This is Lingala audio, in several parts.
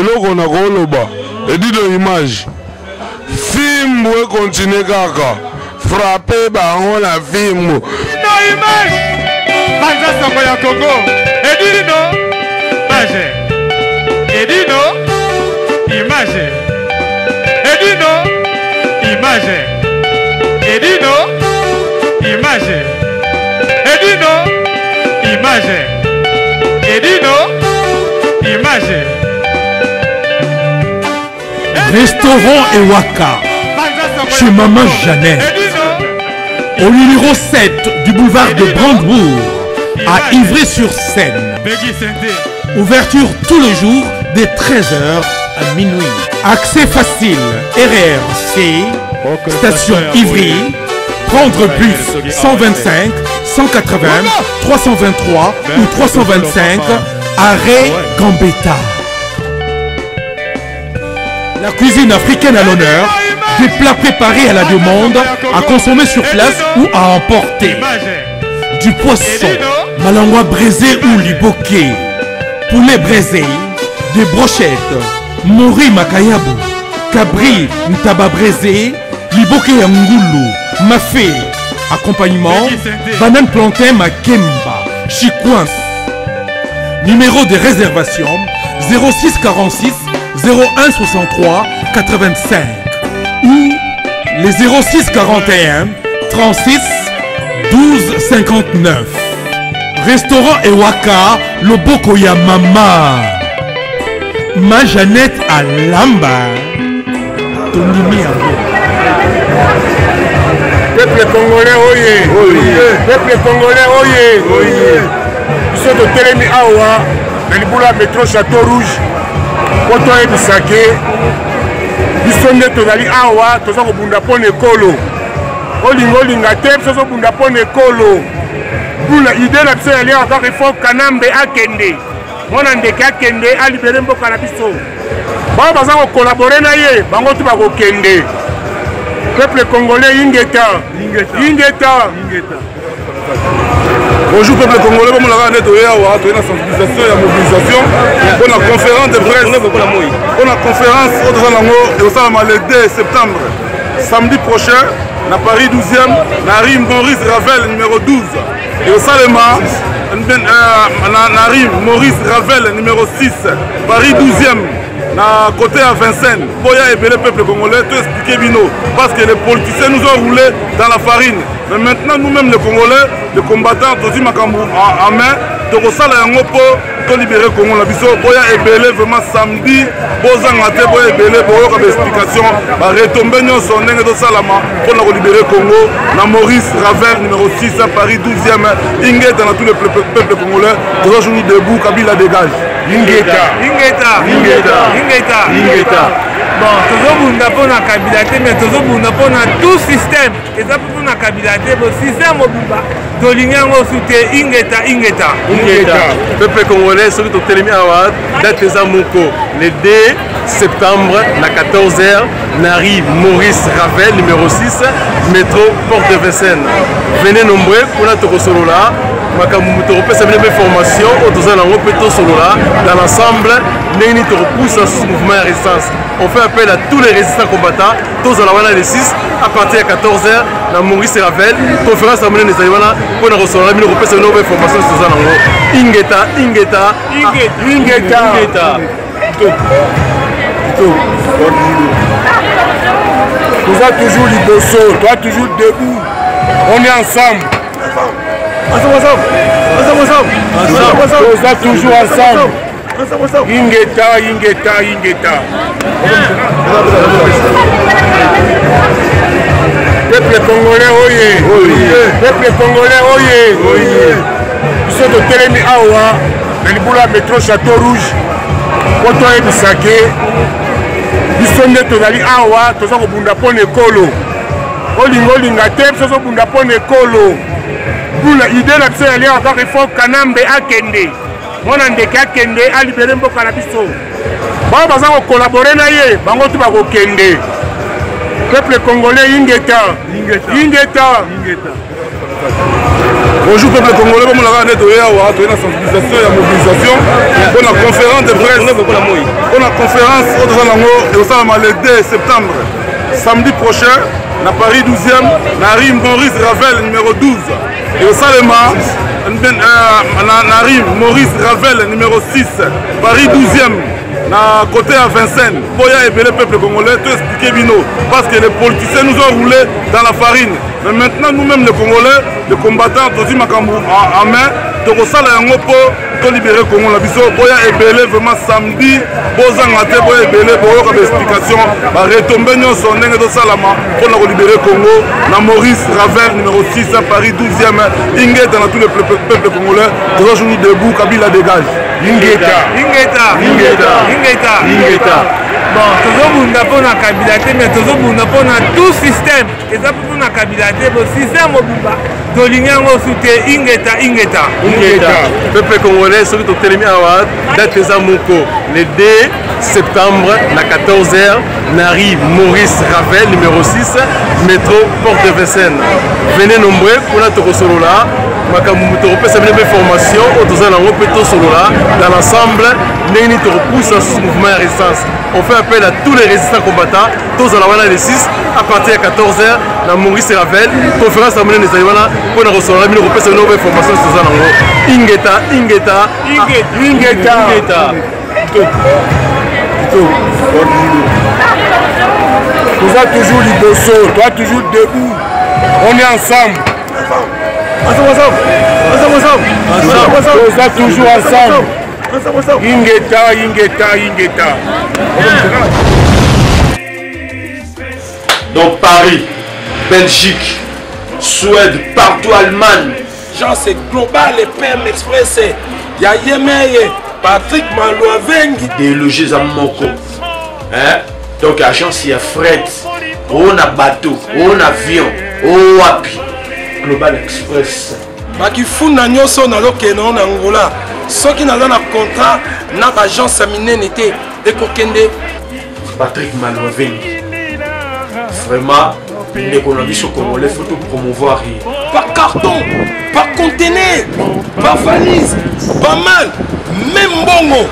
eloko na koloba edito image film we continue kaka frapper bango na film no image banza soko ya Congo edino image edino image edino image edino image edino image edino image. Restaurant Ewaka chez Maman Jeannette au numéro 7 du boulevard de Brandebourg à Ivry-sur-Seine. Ouverture tous les jours dès 13h à minuit. Accès facile RRC station Ivry. Prendre bus 125 180 323 ou 325 arrêt Gambetta. La cuisine africaine à l'honneur, des plats préparés à la demande, à consommer sur place ou à emporter. Du poisson, malangwa braisé ou liboké, poulet braisé, des brochettes, mori makayabu, cabri ntaba braisé, liboké ngoulou, mafé, accompagnement, banane plantain makemba, chikwans. Numéro de réservation 06 46 01 63 85 ou les 06 41 36 12 59. Restaurant Ewaka, Loboko ya Mama. Ma Jeannette à Lamba. Tonimi Peuple congolais, oye. Peuple congolais, oye. Ils sont de Télémi Awa, dans le boulot métro Château Rouge. Poto ebisake biso nde tozali awa toza kobunda mpo na ekolo olinga te biso tozobunda mpo na ekolo mpuna ide na biso yali kaka ifo kanambe akende mwana ndeke akende alibere mboka na biso bao baza kokolabore na ye bango tu bakokende peuple congolais ingeta. Bonjour peuple congolais, comme on l'a dit, il y a une sensibilisation et une mobilisation pour la conférence de presse. Pour la conférence le 2 septembre, samedi prochain, à Paris 12e, à rue Maurice Ravel numéro 12. Et au Salema, à rue Maurice Ravel numéro 6, Paris 12e. Na côté à Vincennes, Boya et le peuple congolais, tout expliquer Bino. Parce que les politiciens nous ont roulé dans la farine. Mais maintenant, nous-mêmes les Congolais, les combattants, tous en main, de Rosala et Ngopo, de libérer Congo. La biso, Boya et Belé, vraiment samedi, Bozangate, Boya et Belé, Boya comme explication. Retomber nous son nez de Salama pour nous libérer Congo. Na Maurice Ravel, numéro 6, Paris 12e. Ingé dans tous les peuples congolais, nous sommes debout, Kabila dégage. Ingeta. Bon, tozobunda pour la Kabila, mais tozobunda pour tout système. Et ça pour la Kabila, le système mobile. Tolingango soute Ingeta. Peuple congolais, celui qui est à date les Amoko, le 2 septembre, à 14h, Nari Maurice Ravel, numéro 6, métro Porte de Vincennes. Venez nombreux pour notre solo là. Formation dans l'ensemble, ce mouvement de résistance. On fait appel à tous les résistants combattants, tous à la 6 à partir de 14h dans Maurice Ravel, conférence à mener les Aïwana pour nous recevoir une nouvelle formation sur Ingeta. Nous avons toujours l'Ibosso, toi toujours debout. On est ensemble. Nous sommes toujours ensemble. Ingeta. Peuple congolais, oye. Peuple congolais, oye. Ils sont de Télémi Awa, dans le boulot métro Château Rouge. Poto ebisake biso nde tozali awa toza kobunda mpo na ekolo olinga te biso tozobunda mpo na ekolo mpuna ide na biso yali kaka ifo kanambe akende mwana ndeke akende alibere mboka na biso bao baza kokolabore na ye bango tu bakokende peuple congolais ingeta. Bonjour peuple congolais, comme on l'a dit, il y a une sensibilisation, il y a mobilisation. On a conférence de presse. On a conférence le 2 septembre. Samedi prochain, à Paris 12e, à rue Maurice Ravel numéro 12. Et au Salema, à rue Maurice Ravel numéro 6, Paris 12e. Na côté à Vincennes, Boya et le peuple congolais, tout expliquer Bino. Parce que les politiciens nous ont roulé dans la farine. Mais maintenant, nous-mêmes les Congolais, les combattants, tous en main, de Rosala et Ngopo, de libérer le Congo. Boya et Belé, vraiment samedi, Bozangate, Boya et Belé, pour avoir des explications. Retomber son nez de Salama pour libérer le Congo. Na Maurice Ravel, numéro 6, Paris 12e. Ingeta dans tous les peuples congolais. Nous sommes debout, Kabila dégage. Ingeta. Bon, tozobunda mpona kabila te mais tozobunda mpona tout système eza mpona kabila te bo système mobimba tolingi yango osu te ingeta peuple congolais soki totelemi awa date eza moko le 2 septembre na 14h na rue Maurice Ravel numéro 6 métro Porte de Vincennes. Venez nombreux mpona tokosolola makambo tokopesa bino information oyo toza nango mpe tosolola dans l'ensemble ndenge nini tokopousa sous mouvement ya résistance. On fait appel à tous les résistants combattants, tous à la wana les 6 à partir de 14h dans Maurice Ravel. Conférence à mener des aliments pour nous recevoir bino kopesa bino information sur ça nango. Ingeta. Nous sommes toujours liboso, toi toujours debout. On est ensemble. Nous sommes toujours ensemble. Ingeta. Donc Paris, Belgique, Suède, partout Allemagne. Genre c'est global et PM Express. Il y a Yemeye, Patrick Malouavengi. Idéologie à Moko. Hein? Donc agence il y a fret, on a bateau, on a avion, on a Global Express. Bakifuna nyoso na lokeno na Angola. Ceux qui n'ont pas de contrat, notre agence minée n'était écoquendé. Patrick Malouavengi. Vraiment, l'économie sur Congolais, il faut tout promouvoir. Par carton, par conteneur, par valise, pas mal, même bongo.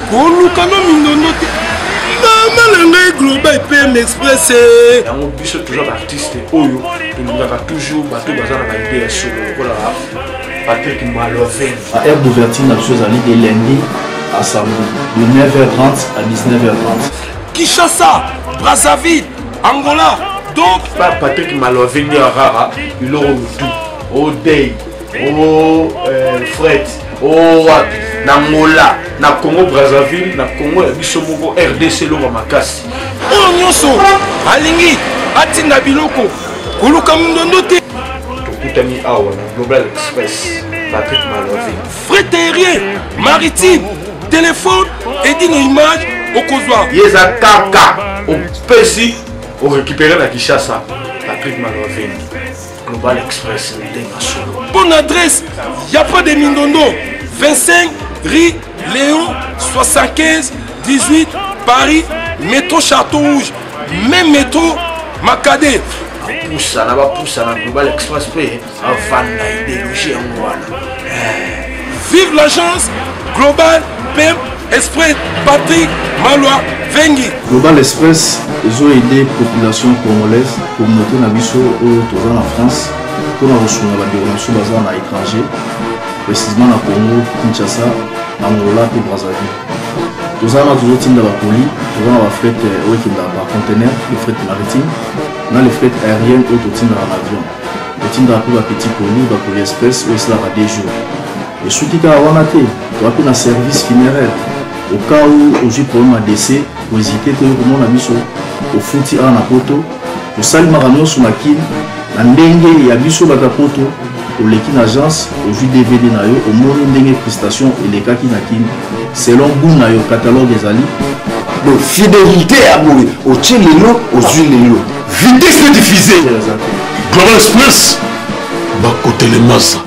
Kolukano mindonote. Maman global PM Express. On bus toujours artiste Oyo, il nous a toujours battu dans la idée sur le Patrick Malouavengi. À heure d'ouverture, la chose allait de lundi à samedi, de 9h30 à 19h30. Kinshasa, Brazzaville, Angola, donc. Patrick Malouavengi à Rara, il aura tout. Au Day, au Fred, au Wapi, Angola, na Congo Brazzaville, na Congo Bisomoko, RDC Loma Makasi. Oh Nyoso, Alingi, Atina Biloko, Koluka Mundonote. Tokutami Awa, Global Express, Patrick Malouavengi. Fret aérien, maritime, téléphone, et dit nos images au Kozwa. Yeza Kaka, au Pessi, au récupérer la Kinshasa, Patrick Malouavengi. Global Express, bonne adresse, il n'y a pas de Mindondo. 25 rue Léon 75 18 Paris, métro Château Rouge, même métro Macadé. Poussa na Global Express avant l'idéologie en Rwanda. Vive l'agence Global PM Express Patrick Malouavengi. Global Express, ils ont aidé la population congolaise, communauté Nabiso en France, pour la reçoit la déroulation basée à l'étranger, précisément à Congo, Kinshasa, Angola et Brazzaville. Nous avons toujours la colis, nous avons la fret par conteneur, le fret maritime, nous avons les fret aériennes et tout dans l'avion. Nous avons la petite colis, la colis express, où c'est là à 2 jours. Et ce qui est à Wanate, nous avons un service funéraire. Au cas où j'ai problème à décès, vous hésitez que vous avez mis au fouti à Napoto, au Salimaranon sur la kin, la Ndenge et Abisso Batapoto, au Lekin Agence, au JDVD Nayo, au Mono Ndenge Prestation et les Kaki Nakin, selon Bounayo catalogue des Ali. Donc, fidélité à Bouli, au Tchelelo, aux huiles. Vitesse de diffuser. Global Express, Bakote les masses.